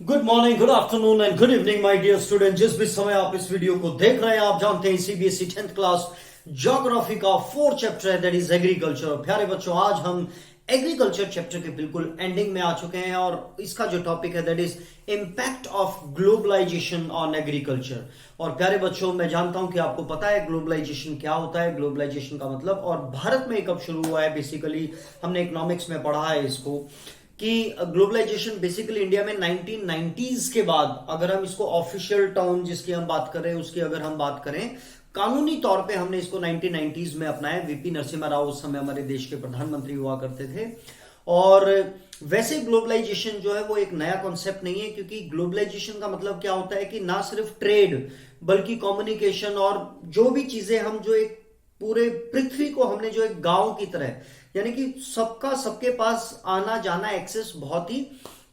Good morning, good afternoon and good evening my dear student. जिस भी समय आप इस वीडियो को देख रहे हैं, आप जानते हैं सीबीएसई 10th क्लास ज्योग्राफी का 4th चैप्टर है, दैट इज एग्रीकल्चर। प्यारे बच्चों, आज हम एग्रीकल्चर चैप्टर के बिल्कुल एंडिंग में आ चुके हैं और इसका जो टॉपिक है that is impact of globalization on agriculture. और प्यारे बच्चों, मैं जानता हूं कि आपको पता है ग्लोबलाइजेशन क्या होता है, ग्लोबलाइजेशन का मतलब, और भारत में कब शुरू हुआ है। बेसिकली हमने इकोनॉमिक्स में पढ़ा है इसको कि ग्लोबलाइजेशन बेसिकली इंडिया में 1990s के बाद, अगर हम इसको ऑफिशियल टर्म जिसकी हम बात कर रहे हैं उसकी अगर हम बात करें, कानूनी तौर पे हमने इसको 1990s में अपनाया। वीपी नरसिम्हा राव उस समय हमारे देश के प्रधानमंत्री हुआ करते थे। और वैसे ग्लोबलाइजेशन जो है वो एक नया कॉन्सेप्ट नहीं है, क्योंकि ग्लोबलाइजेशन का मतलब क्या होता है कि ना सिर्फ ट्रेड बल्कि कम्युनिकेशन और जो भी चीजें हम जो एक पूरे पृथ्वी को हमने जो एक गांव की तरह, यानी कि सबका सबके पास आना जाना एक्सेस बहुत ही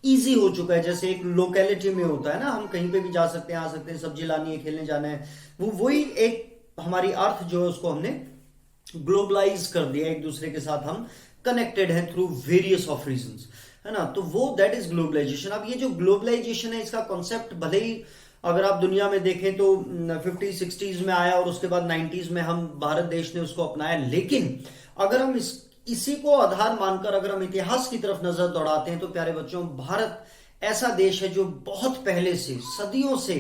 इजी हो चुका है। जैसे एक लोकेलिटी में होता है ना, हम कहीं पे भी जा सकते हैं, आ सकते हैं, सब्जी लानी है, खेलने जाना है, वो वही एक हमारी अर्थ जो है उसको हमने ग्लोबलाइज कर दिया। एक दूसरे के साथ हम कनेक्टेड हैं थ्रू वेरियस ऑफ रीजंस, है ना। तो वो दैट इज ग्लोबलाइजेशन। अब ये जो ग्लोबलाइजेशन है इसका कॉन्सेप्ट भले ही अगर आप दुनिया में देखें तो 50-60s में आया और उसके बाद 90s में हम भारत देश ने उसको अपनाया, लेकिन अगर हम इसी को आधार मानकर अगर हम इतिहास की तरफ नजर दौड़ाते हैं तो प्यारे बच्चों, भारत ऐसा देश है जो बहुत पहले से, सदियों से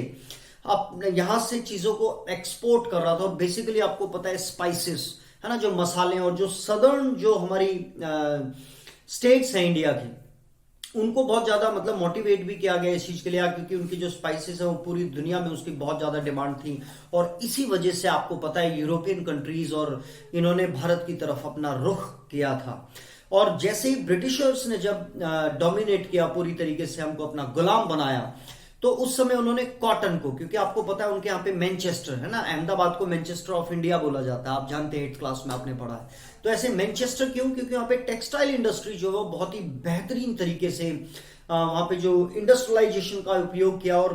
अपने यहां से चीजों को एक्सपोर्ट कर रहा था। और बेसिकली आपको पता है स्पाइसेस, है ना, जो मसाले, और जो सदर्न जो हमारी स्टेट्स हैं इंडिया की, उनको बहुत ज्यादा मतलब मोटिवेट भी किया गया इस चीज के लिए, क्योंकि उनकी जो स्पाइसेस है वो पूरी दुनिया में उसकी बहुत ज्यादा डिमांड थी। और इसी वजह से आपको पता है यूरोपियन कंट्रीज और इन्होंने भारत की तरफ अपना रुख किया था। और जैसे ही ब्रिटिशर्स ने जब डोमिनेट किया पूरी तरीके से, हमको अपना गुलाम बनाया, तो उस समय उन्होंने कॉटन को, क्योंकि आपको पता है उनके यहाँ पे मैनचेस्टर है ना, अहमदाबाद को मैनचेस्टर ऑफ इंडिया बोला जाता है, आप जानते हैं 8th क्लास में आपने पढ़ा है। तो ऐसे मैनचेस्टर क्यों? क्योंकि वहां पे टेक्सटाइल इंडस्ट्री जो है वो बहुत ही बेहतरीन तरीके से वहां पे जो इंडस्ट्रियलाइजेशन का उपयोग किया, और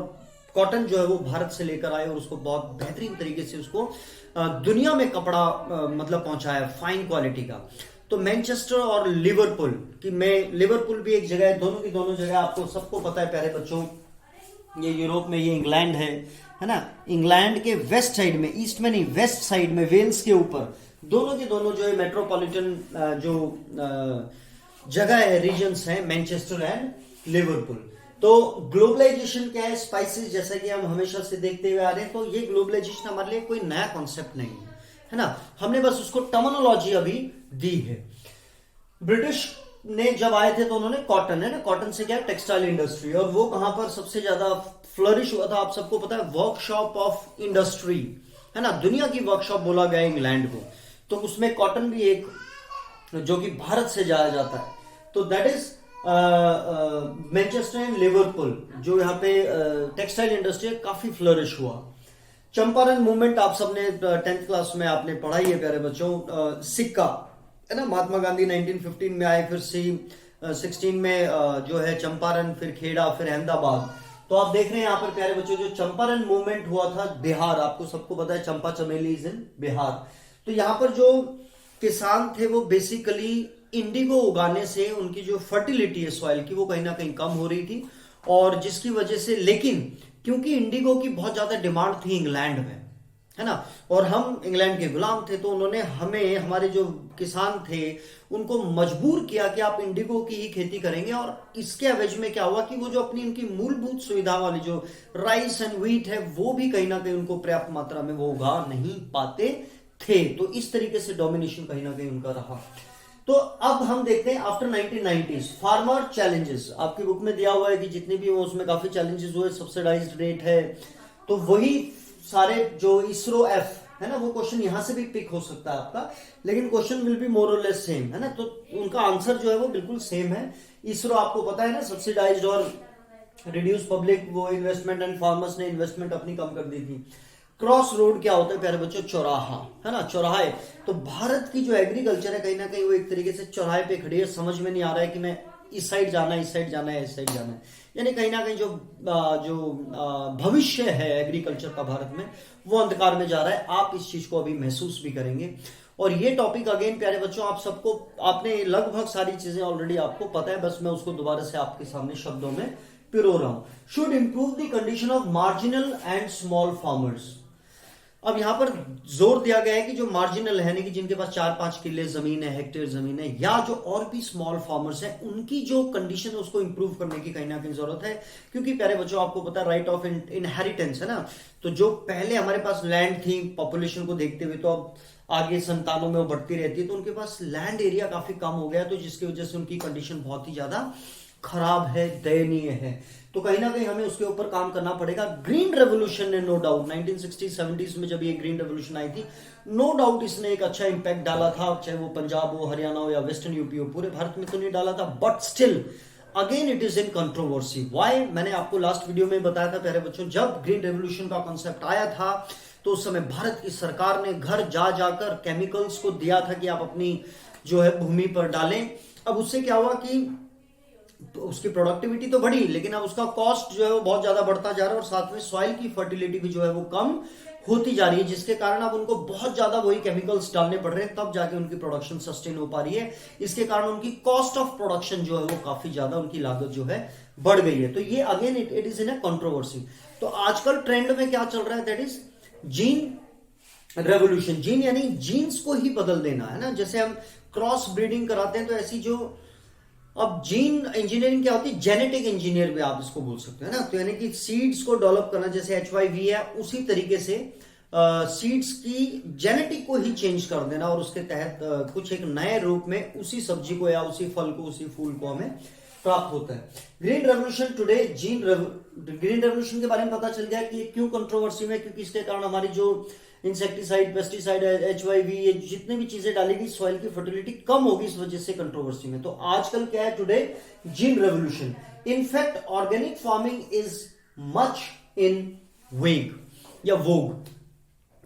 कॉटन जो है वो भारत से लेकर आए और उसको बहुत बेहतरीन तरीके से उसको दुनिया में कपड़ा मतलब पहुंचाया फाइन क्वालिटी का। तो मैनचेस्टर और लिवरपूल की, मैं लिवरपूल भी एक जगह है, दोनों की दोनों जगह आपको सबको पता है प्यारे बच्चों, ये यूरोप में, ये इंग्लैंड है ना। इंग्लैंड के वेस्ट साइड में, ईस्ट में नहीं, वेस्ट साइड में, वेल्स के ऊपर, दोनों के दोनों जो है मेट्रोपॉलिटन जो जगह है, रीजन्स हैं, मैनचेस्टर एंड लिवरपूल। तो ग्लोबलाइजेशन क्या है? स्पाइसेस, जैसा कि हम हमेशा से देखते हुए आ रहे हैं। तो ये ग्लोबलाइजेशन हमारे लिए कोई नया कॉन्सेप्ट नहीं है ना, हमने बस उसको टर्मिनोलॉजी अभी दी है। ब्रिटिश ने जब आए थे तो उन्होंने कॉटन, है ना, कॉटन से क्या, टेक्सटाइल इंडस्ट्री, और वो कहां पर सबसे ज्यादा फ्लरिश हुआ था आपको सबको पता है, वर्कशॉप ऑफ इंडस्ट्री, है ना, दुनिया की वर्कशॉप बोला गया इंग्लैंड को। तो उसमें कॉटन भी एक जो कि भारत से जाया जाता है। तो that is Manchester and Liverpool, जो यहाँ पे टेक्सटाइल इंडस्ट्री काफी फ्लरिश हुआ। चंपारण मूवमेंट आप सबने 10th क्लास में आपने पढ़ाई है प्यारे बच्चों। सिक्का, है ना, महात्मा गांधी 1915 में आए, फिर 16 में जो है चंपारण, फिर खेड़ा, फिर अहमदाबाद। तो आप देख रहे हैं यहाँ पर प्यारे बच्चों, जो चंपारण मूवमेंट हुआ था बिहार, आपको सबको पता है चंपा चमेली इज इन बिहार। तो यहाँ पर जो किसान थे वो बेसिकली इंडिगो उगाने से उनकी जो फर्टिलिटी है सॉइल की वो कहीं ना कहीं कम हो रही थी, और जिसकी वजह से, लेकिन क्योंकि इंडिगो की बहुत ज्यादा डिमांड थी इंग्लैंड में, है ना, और हम इंग्लैंड के गुलाम थे, तो उन्होंने हमें, हमारे जो किसान थे उनको मजबूर किया कि आप इंडिगो की ही खेती करेंगे। और इसके एवज में क्या हुआ कि वो जो अपनी उनकी मूलभूत सुविधा वाली जो राइस एंड व्हीट है वो भी कहीं ना कहीं उनको पर्याप्त मात्रा में वो उगा नहीं पाते थे। तो इस तरीके से डोमिनेशन कहीं ना कहीं उनका रहा। तो अब हम देखते हैं आफ्टर 1990s फार्मर चैलेंजेस, आपकी बुक में दिया हुआ है कि जितने भी वो, उसमें काफी चैलेंजेस हुए, सब्सिडाइज्ड रेट है, तो वही सारे जो इसरो एफ है ना, वो क्वेश्चन यहां से भी पिक हो सकता है आपका, लेकिन क्वेश्चन विल बी मोर और लेस सेम, है ना। तो उनका आंसर जो है वो बिल्कुल सेम है। इसरो आपको पता है ना, सब्सिडाइज्ड और रिड्यूस पब्लिक वो इन्वेस्टमेंट, एंड फार्मर्स ने इन्वेस्टमेंट अपनी कम कर दी थी। क्रॉस रोड क्या होता है प्यारे बच्चों? चौराहा, है ना, चौराहे। तो भारत की जो एग्रीकल्चर है कहीं ना कहीं वो एक तरीके से चौराहे पे खड़ी है, समझ में नहीं आ रहा है कि मैं इस साइड जाना है, इस साइड जाना है, इस साइड जाना है। यानी कहीं ना कहीं जो भविष्य है एग्रीकल्चर का भारत में वो अंधकार में जा रहा है। आप इस चीज को अभी महसूस भी करेंगे। और ये टॉपिक अगेन प्यारे बच्चों, आप सबको, आपने लगभग सारी चीजें ऑलरेडी आपको पता है, बस मैं उसको दोबारा से आपके सामने शब्दों में पिरो रहा हूं, should improve the condition of marginal and small farmers. अब यहां पर जोर दिया गया है कि जो मार्जिनल है, कि जिनके पास 4-5 किले जमीन है, हेक्टेयर जमीन है, या जो और भी स्मॉल फार्मर्स हैं, उनकी जो कंडीशन है उसको इंप्रूव करने की कहीं ना कहीं जरूरत है। क्योंकि प्यारे बच्चों, आपको पता है राइट ऑफ इनहेरिटेंस है ना, तो जो पहले हमारे पास लैंड थी, पॉपुलेशन को देखते हुए तो अब आगे संतानों में वो बढ़ती रहती है, तो उनके पास लैंड एरिया काफी कम हो गया, तो जिसकी वजह से उनकी कंडीशन बहुत ही ज्यादा खराब है, दयनीय है। तो कहीं ना कहीं हमें उसके ऊपर काम करना पड़ेगा। ग्रीन रेवोल्यूशन ने नो डाउट 1960-70s में जब ये ग्रीन रेवोल्यूशन आई थी, नो डाउट इसने एक अच्छा इंपैक्ट डाला था, चाहे वो पंजाब हो, हरियाणा हो या वेस्टर्न यूपी हो, पूरे भारत में तो नहीं डाला था, but still again it is in controversy. Why? मैंने आपको लास्ट वीडियो में बताया था प्यारे बच्चों, जब ग्रीन रेवोल्यूशन का कॉन्सेप्ट आया था तो उस समय भारत की सरकार ने घर जा जाकर केमिकल्स को दिया था कि आप अपनी जो है भूमि पर डालें। अब उससे क्या हुआ कि तो उसकी प्रोडक्टिविटी तो बढ़ी, लेकिन अब उसका कॉस्ट जो है वो बहुत ज्यादा बढ़ता जा रहा है, और साथ में सॉइल की फर्टिलिटी भी जो है वो कम होती जा रही है, जिसके कारण अब उनको बहुत ज्यादा वही केमिकल्स डालने पड़ रहे हैं, तब जाके उनकी प्रोडक्शन सस्टेन हो पा रही है। इसके कारण उनकी कॉस्ट ऑफ प्रोडक्शन जो है वो काफी ज्यादा, उनकी लागत जो है बढ़ गई है। तो ये again it is in A controversy. तो आजकल ट्रेंड में क्या चल रहा है, that is gene revolution. Gene यानी जीन्स को ही बदल देना है ना, जैसे हम क्रॉस ब्रीडिंग कराते हैं, तो ऐसी जो अब जीन इंजीनियरिंग क्या होती है, जेनेटिक इंजीनियर भी आप इसको बोल सकते हैं ना, तो यानी कि सीड्स को डेवलप करना, जैसे HYV है, उसी तरीके से सीड्स की जेनेटिक को ही चेंज कर देना, और उसके तहत कुछ एक नए रूप में उसी सब्जी को या उसी फल को, उसी फूल को हमें प्राप्त होता है। Green revolution today, green revolution के बारे में पता चल गया कि क्यों कंट्रोवर्सी में, क्योंकि इसके कारण हमारी जो इंसेक्टिसाइड, पेस्टिसाइड, HYV, ये जितने भी चीजें डाली गई, सॉइल की फर्टिलिटी कम होगी, इस वजह से कंट्रोवर्सी में। तो आजकल क्या है today, gene revolution. In fact organic farming is much in वेग या वोग।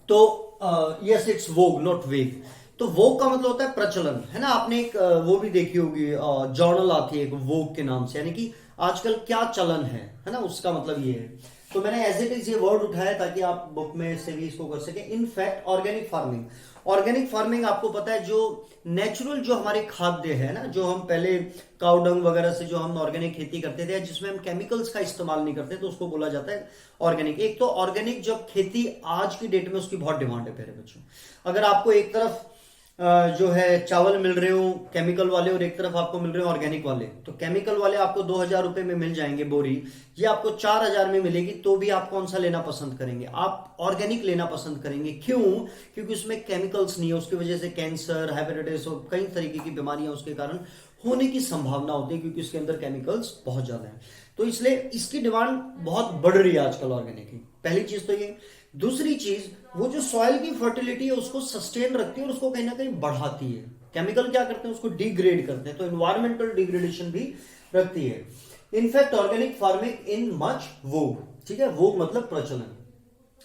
तो यस, इट्स वोग नॉट वेग। तो वोग का मतलब होता है प्रचलन, है ना। आपने एक वो भी देखी होगी, जर्नल आती है एक वोग के नाम से, यानी कि आजकल क्या चलन है ना, उसका मतलब ये है। तो मैंने एज इट इज ये वर्ड उठाया ताकि आप बुक में से भी इसको कर सके। In fact organic farming, organic farming आपको पता है, जो नेचुरल जो हमारे खाद्य है ना, जो हम पहले काउडंग वगैरह से जो हम ऑर्गेनिक खेती करते थे, जिसमें हम केमिकल्स का इस्तेमाल नहीं करते, तो उसको बोला जाता है ऑर्गेनिक। एक तो ऑर्गेनिक जब खेती आज की डेट में, उसकी बहुत डिमांड है प्यारे बच्चों। अगर आपको एक तरफ जो है चावल मिल रहे हो केमिकल वाले, और एक तरफ आपको मिल रहे हो ऑर्गेनिक वाले, तो केमिकल वाले आपको 2000 रुपए में मिल जाएंगे बोरी, ये आपको 4000 में मिलेगी, तो भी आप कौन सा लेना पसंद करेंगे? आप ऑर्गेनिक लेना पसंद करेंगे। क्यों? क्योंकि उसमें केमिकल्स नहीं है, उसकी वजह से कैंसर, हेपेटाइटिस और कई तरीके की बीमारियां उसके कारण होने की संभावना होती है, क्योंकि उसके अंदर केमिकल्स बहुत ज्यादा है। तो इसलिए इसकी डिमांड बहुत बढ़ रही है आजकल ऑर्गेनिक की। पहली चीज तो ये। दूसरी चीज, वो जो सॉइल की फर्टिलिटी है उसको सस्टेन रखती है और उसको कहीं ना कहीं बढ़ाती है। केमिकल क्या करते हैं, उसको डिग्रेड करते हैं, तो इन्वायरमेंटल डिग्रेडेशन भी रखती है। In fact organic farming in much vogue, ठीक है, वोग मतलब प्रचलन।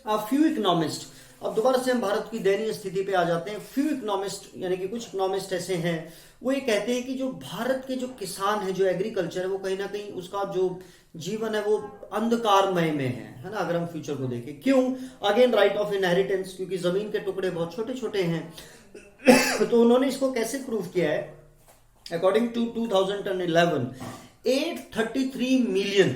अब फ्यू इकोनॉमिस्ट, अब दोबारा से हम भारत की दयनीय स्थिति पे आ जाते हैं। फ्यू इकोनॉमिस्ट यानी कि कुछ इकोनॉमिस्ट ऐसे हैं, वो ये कहते हैं कि जो भारत के जो किसान है, जो एग्रीकल्चर है, वो कहीं ना कहीं उसका जो जीवन है वो अंधकारमय में है ना, अगर हम फ्यूचर को देखें। क्यों? अगेन राइट ऑफ इनहेरिटेंस, क्योंकि जमीन के टुकड़े बहुत छोटे छोटे हैं। तो उन्होंने इसको कैसे प्रूव किया है? According to 2011, 833 million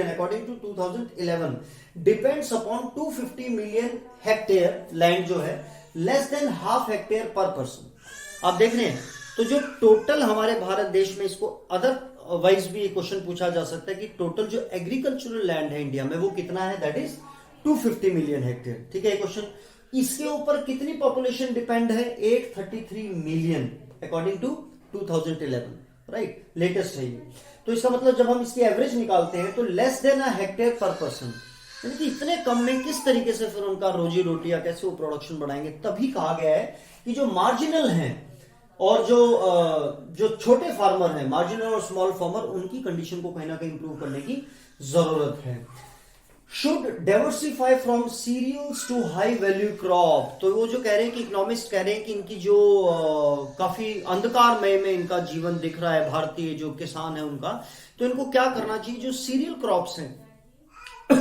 according to 2011 depends upon 250 million hectare land, जो है less than half hectare per person. आप देख रहे हैं, तो जो टोटल हमारे भारत देश में, इसको अदर वाइज भी एक क्वेश्चन पूछा जा सकता है कि टोटल जो एग्रीकल्चरल लैंड है इंडिया में वो कितना है, दैट इज 250 मिलियन हेक्टेयर, ठीक है क्वेश्चन। इसके ऊपर कितनी पॉपुलेशन डिपेंड है? 833 million according to 2011, right, latest है ये। तो इसका मतलब जब हम इसकी एवरेज निकालते हैं तो लेस देन अ हेक्टेयर पर पर्सन, यानी कि इतने कम में किस तरीके से फिर उनका रोजी रोटी या कैसे वो प्रोडक्शन बढ़ाएंगे। तभी कहा गया है कि जो मार्जिनल हैं और जो छोटे फार्मर हैं, मार्जिनल और स्मॉल फार्मर, उनकी कंडीशन को कहीं ना कहीं इंप्रूव करने की जरूरत है। Should diversify from cereals to high value crop. तो वो जो कह रहे हैं कि इकोनॉमिस्ट कह रहे हैं कि इनकी जो काफी अंधकारमय में इनका जीवन दिख रहा है, भारतीय जो किसान है उनका, तो इनको क्या करना चाहिए, जो सीरियल क्रॉप्स हैं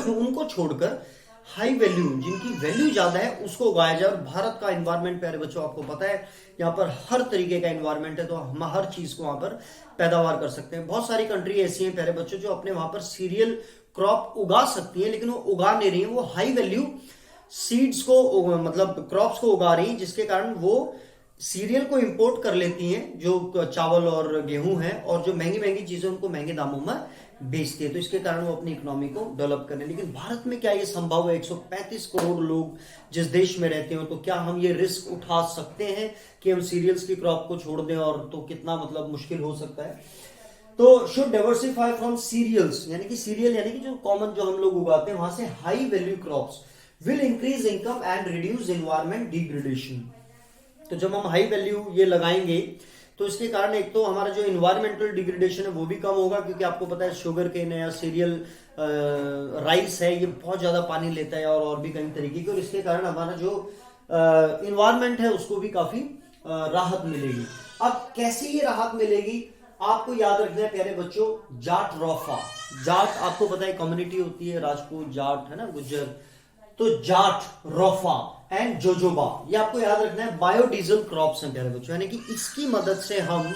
उनको छोड़कर हाई वैल्यू, जिनकी वैल्यू ज्यादा है, उसको उगाया जाए। और भारत का एनवायरमेंट प्यारे बच्चों आपको पता है यहाँ पर हर तरीके का एनवायरमेंट है, तो हम हर चीज को वहां पर पैदावार कर सकते हैं। बहुत सारी कंट्री ऐसी हैं प्यारे बच्चों जो अपने वहां पर सीरियल क्रॉप उगा सकती है, लेकिन वो उगा नहीं रही है। वो हाई वैल्यू सीड्स को मतलब क्रॉप्स को उगा रही है, जिसके कारण वो सीरियल को इंपोर्ट कर लेती हैं, जो चावल और गेहूं है, और जो महंगी महंगी चीजें उनको महंगे दामों में बेचती है। तो इसके कारण वो अपनी इकोनॉमी को डेवलप करने। लेकिन भारत में क्या ये संभव है? 135 करोड़ लोग जिस देश में रहते हो, तो क्या हम ये रिस्क उठा सकते हैं कि हम सीरियल्स की क्रॉप को छोड़ दें? और तो कितना मतलब मुश्किल हो सकता है। तो शुड डाइवर्सिफाई फ्रॉम सीरियल्स, यानी कि सीरियल यानी कि जो कॉमन जो हम लोग उगाते हैं वहां से high value crops will increase income and reduce environment degradation. तो जब हम हाई वैल्यू ये लगाएंगे तो इसके कारण एक तो हमारा जो इन्वायरमेंटल डिग्रेडेशन है वो भी कम होगा, क्योंकि आपको पता है शुगर केन है या सीरियल राइस है, ये बहुत ज्यादा पानी लेता है और भी कई तरीके के, और इसके कारण हमारा जो इन्वायरमेंट है उसको भी काफी राहत मिलेगी। अब कैसे ये राहत मिलेगी? आपको याद रखना है प्यारे बच्चों, जाट रोफा। जाट आपको पता है कम्युनिटी होती है, राजपूत जाट है ना, गुज्जर। तो जाट, रोफा एंड जोजोबा, ये आपको याद रखना है। बायोडीजल क्रॉप्स हैं प्यारे बच्चों, यानी कि इसकी मदद से हम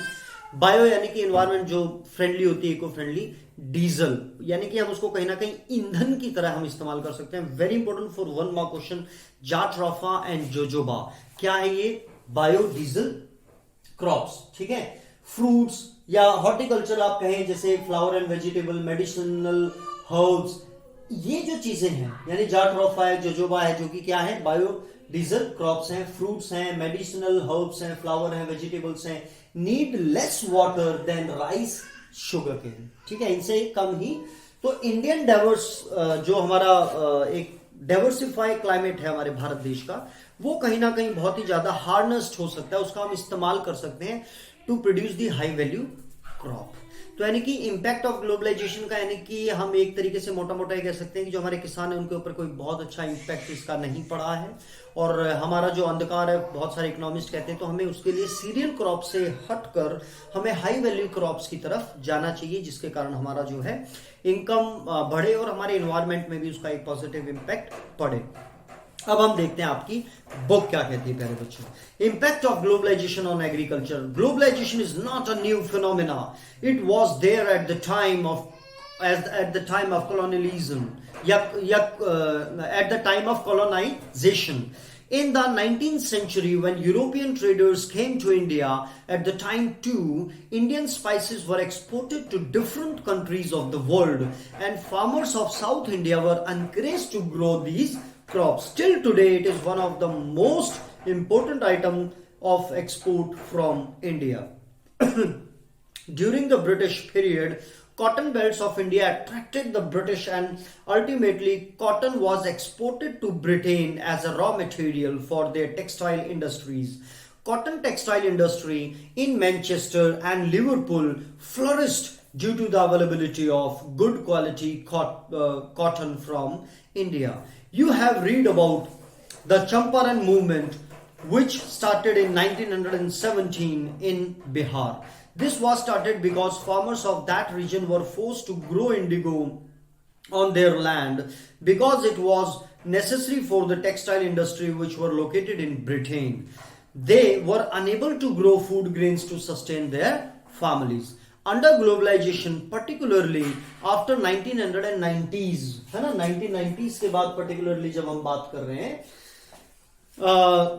बायो यानी कि एनवायरमेंट जो फ्रेंडली होती है, इको फ्रेंडली, डीजल यानी कि हम उसको कहीं ना कहीं ईंधन की तरह हम इस्तेमाल कर सकते हैं। Very important for one mark question, jatropha and jojoba क्या है? ये बायोडीजल क्रॉप्स, ठीक है। फ्रूट्स या हॉर्टिकल्चर आप कहें, जैसे flower and vegetable, medicinal herbs, ये जो चीजें हैं, यानी जाट रोफा है, जोजोबा है, जो कि क्या है? बायोडीजल क्रॉप्स हैं, फ्रूट्स हैं, मेडिसिनल हर्ब्स हैं, फ्लावर हैं, वेजिटेबल्स हैं, need less water than rice, sugarcane, ठीक है, इनसे कम ही। तो इंडियन डाइवर्स जो हमारा एक डाइवर्सिफाई क्लाइमेट है हमारे भारत देश का, वो कहीं ना कहीं बहुत ही ज्यादा हार्नेस्ड हो सकता है, उसका हम इस्तेमाल कर सकते हैं to produce the high value crop. तो यानी कि इंपैक्ट ऑफ ग्लोबलाइजेशन का, यानी कि हम एक तरीके से मोटा मोटा कह सकते हैं कि जो हमारे किसान हैं उनके ऊपर कोई बहुत अच्छा इंपैक्ट इसका नहीं पड़ा है। और हमारा जो अंधकार है, बहुत सारे इकोनॉमिस्ट कहते हैं, तो हमें उसके लिए सीरियल क्रॉप से हटकर हमें हाई वैल्यू क्रॉप्स की तरफ जाना चाहिए, जिसके कारण हमारा जो है इनकम बढ़े और हमारे इन्वायरमेंट में भी उसका एक पॉजिटिव इंपैक्ट पड़े। अब हम देखते हैं आपकी बुक क्या कहती है प्यारे बच्चों। Impact of globalization on agriculture. Globalization is not a new phenomena, it was there at the time of colonialism, at the time of colonization. In the 19th century, when European traders came to India, at the time too, Indian spices were exported to different countries of the world, and farmers of South India were encouraged to grow these crops. Till today, it is one of the most important item of export from India. During the British period, cotton belts of India attracted the British, and ultimately cotton was exported to Britain as a raw material for their textile industries. Cotton textile industry in Manchester and Liverpool flourished due to the availability of good quality cotton from India. You have read about the Champaran movement, which started in 1917 in Bihar. This was started because farmers of that region were forced to grow indigo on their land because it was necessary for the textile industry, which were located in Britain. They were unable to grow food grains to sustain their families. Under globalization, particularly after 1990s, है ना, 1990s के बाद particularly जब हम बात कर रहे हैं,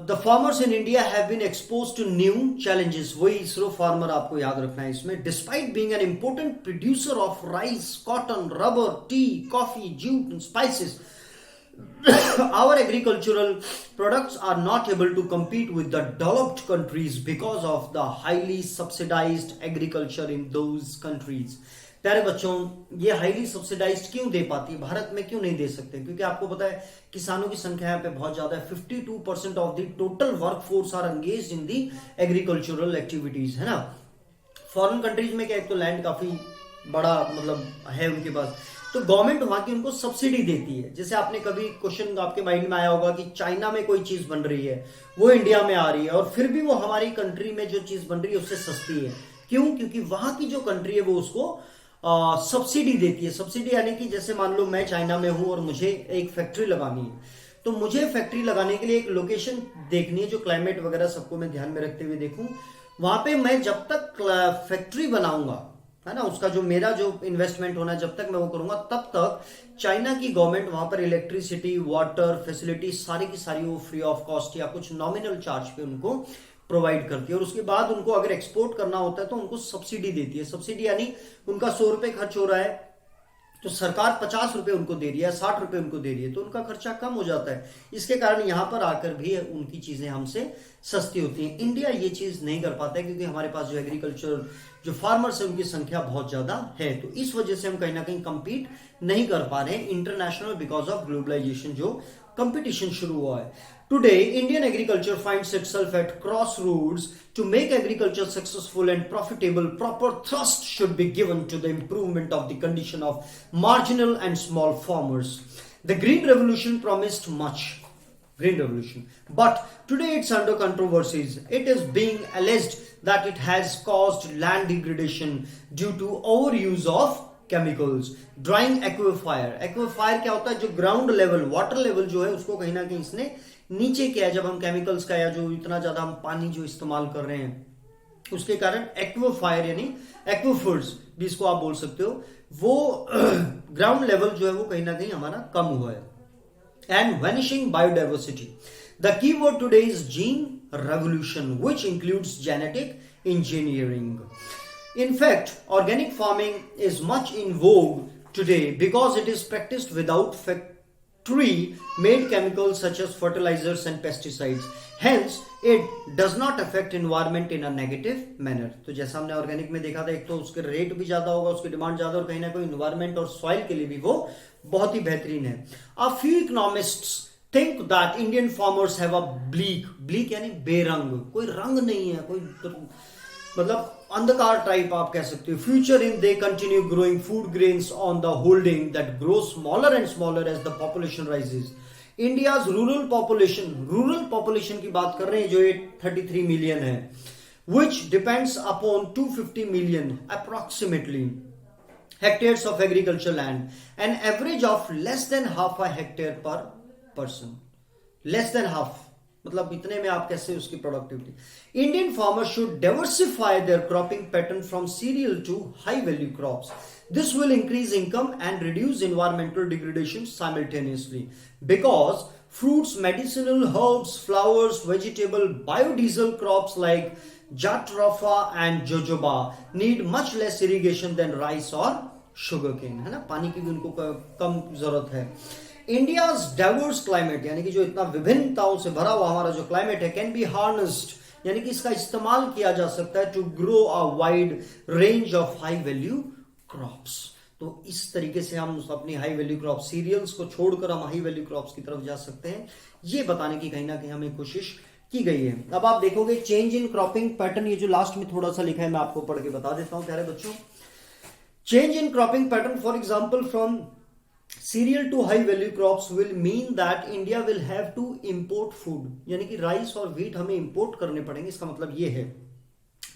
the farmers in India have been exposed to new challenges. वही इसरो farmer आपको याद रखना है इसमें. Despite being an important producer of rice, cotton, rubber, tea, coffee, jute and spices, our agricultural products are not able to compete with the developed countries because of the highly subsidized agriculture in those countries. प्यारे बच्चों, ये highly subsidised क्यों दे पाती है, भारत में क्यों नहीं दे सकते? क्योंकि आपको पता है किसानों की संख्या यहाँ पे बहुत ज्यादा है। 52% of the total work force are engaged in the agricultural activities, है ना। फॉरेन कंट्रीज में क्या, एक तो लैंड काफी बड़ा मतलब है उनके पास, तो गवर्नमेंट वहां की उनको सब्सिडी देती है। जैसे आपने कभी क्वेश्चन आपके माइंड में आया होगा कि चाइना में कोई चीज बन रही है, वो इंडिया में आ रही है, और फिर भी वो हमारी कंट्री में जो चीज बन रही है उससे सस्ती है। क्यों? क्योंकि वहां की जो कंट्री है वो उसको सब्सिडी देती है। सब्सिडी यानी कि जैसे मान लो मैं चाइना में हूं और मुझे एक फैक्ट्री लगानी है, तो मुझे फैक्ट्री लगाने के लिए एक लोकेशन देखनी है जो क्लाइमेट वगैरह सबको मैं ध्यान में रखते हुए देखूं। वहां पे मैं जब तक फैक्ट्री बनाऊंगा, है ना, उसका जो मेरा जो इन्वेस्टमेंट होना है जब तक मैं वो करूंगा, तब तक चाइना की गवर्नमेंट वहां पर इलेक्ट्रिसिटी, वाटर फैसिलिटी सारी की सारी वो फ्री ऑफ कॉस्ट या कुछ नॉमिनल चार्ज पे उनको प्रोवाइड करती है। और उसके बाद उनको अगर एक्सपोर्ट करना होता है तो उनको सब्सिडी देती है। सब्सिडी यानी उनका 100 रुपए खर्च हो रहा है तो सरकार 50 रुपए उनको दे रही है, 60 रुपए उनको दे रही है, तो उनका खर्चा कम हो जाता है। इसके कारण यहां पर आकर भी उनकी चीजें हमसे सस्ती होती हैं। इंडिया ये चीज नहीं कर पाता है क्योंकि हमारे पास जो एग्रीकल्चर जो फार्मर्स है उनकी संख्या बहुत ज्यादा है, तो इस वजह से हम कहीं ना कहीं compete नहीं कर पा रहे हैं इंटरनेशनल बिकॉज ऑफ ग्लोबलाइजेशन जो कंपटीशन शुरू हुआ है। Today, Indian agriculture finds itself at crossroads. To make agriculture successful and profitable, proper thrust should be given to the improvement of the condition of marginal and small farmers. The Green Revolution promised much. Green Revolution. But today it's under controversies. It is being alleged that it has caused land degradation due to overuse of chemicals, drying aquifer. Aquifer क्या होता है? जो ground level water level जो है उसको कहीं ना कहीं इसने नीचे किया है जब हम केमिकल्स का या जो इतना ज्यादा हम पानी जो इस्तेमाल कर रहे हैं उसके कारण एक्विफायर यानी एक्विफर्स भी इसको आप बोल सकते हो, वो ग्राउंड लेवल जो है वो कहीं ना कहीं हमारा कम हुआ है। And vanishing biodiversity. The keyword today is gene revolution which includes genetic engineering. In fact, organic farming is much in vogue today because it is practiced without factory-made chemicals such as fertilizers and pesticides. Hence, it does not affect environment in a negative manner. तो जैसा हमने organic में देखा था, एक तो उसके rate भी ज्यादा होगा, उसकी डिमांड ज्यादा, और कहीं ना कहीं इन्वायरमेंट और सॉइल के लिए भी वो बहुत ही बेहतरीन है। A few economists think that Indian farmers have a bleak यानी बेरंग, कोई रंग नहीं है, कोई मतलब अंधकार टाइप आप कह सकते हो future in. They continue growing food grains on the holding that grow smaller and smaller as the population rises. India's rural population की बात कर रहे हैं जो 33 मिलियन है, which depends upon 250 million approximately hectares of agricultural land, an average of less than half a hectare per person. Less than half मतलब इतने में आप कैसे उसकी productivity. Indian farmers should diversify their cropping pattern from cereal to high value crops. This will increase income and reduce environmental degradation simultaneously because fruits, medicinal herbs, flowers, vegetable, biodiesel crops like jatropha and jojoba need much less irrigation than rice or sugarcane, है ना, पानी की भी उनको कम जरूरत है। India's diverse climate यानी कि जो इतना विभिन्नताओं से भरा हुआ हमारा जो क्लाइमेट है कैन बी हार्नेस्ड यानी कि इसका इस्तेमाल किया जा सकता है to grow a wide range of high value crops. तो इस तरीके से हम अपनी हाई वैल्यू क्रॉप सीरियल्स को छोड़कर हम हाई वैल्यू क्रॉप्स की तरफ जा सकते हैं, ये बताने की कहीं ना कहीं हमें कोशिश की गई है। अब आप देखोगे चेंज इन क्रॉपिंग पैटर्न, ये जो लास्ट में थोड़ा सा लिखा है मैं आपको पढ़ के बता देता हूं प्यारे बच्चों। Change in cropping pattern for example from cereal to high value crops will mean that India will have to import food, यानी कि राइस और व्हीट हमें इंपोर्ट करने पड़ेंगे। इसका मतलब ये है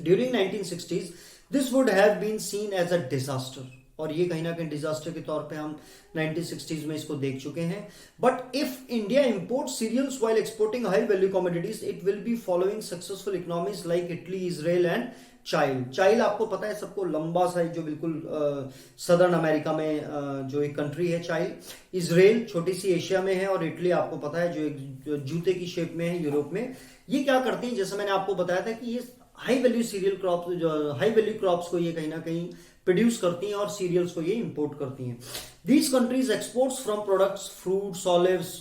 during 1960s this would have been seen as a disaster, और ये कहीं ना कहीं डिजास्टर के तौर पे हम 1960s में इसको देख चुके हैं। But if India import cereals while exporting high value commodities it will be following successful economies like Italy, Israel and Chile आपको पता है सबको, लंबा सा जो बिल्कुल सदर्न अमेरिका में जो एक कंट्री है चाइल। इजराइल छोटी सी एशिया में है, और इटली आपको पता है जो एक जूते की शेप में है यूरोप में। ये क्या करती है, जैसे मैंने आपको बताया था कि ये हाई वैल्यू सीरियल क्रॉप्स, जो हाई वैल्यू क्रॉप्स को ये कहीं ना कहीं प्रोड्यूस करती हैं और सीरियल्स को ये इंपोर्ट करती हैं। These countries exports from products fruits, olives,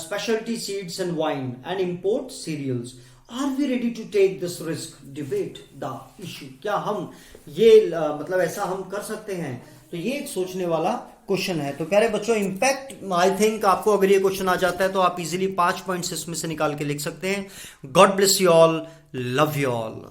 speciality seeds and wine and import cereals. Are we ready to take this risk? Debate the issue. क्या हम ये मतलब ऐसा हम कर सकते हैं? तो ये एक सोचने वाला क्वेश्चन है। तो कह रहे बच्चों इंपैक्ट, आई थिंक आपको अगर ये क्वेश्चन आ जाता है तो आप इजीली 5 पॉइंट्स इसमें से निकाल के लिख सकते हैं। God bless you all, love you all.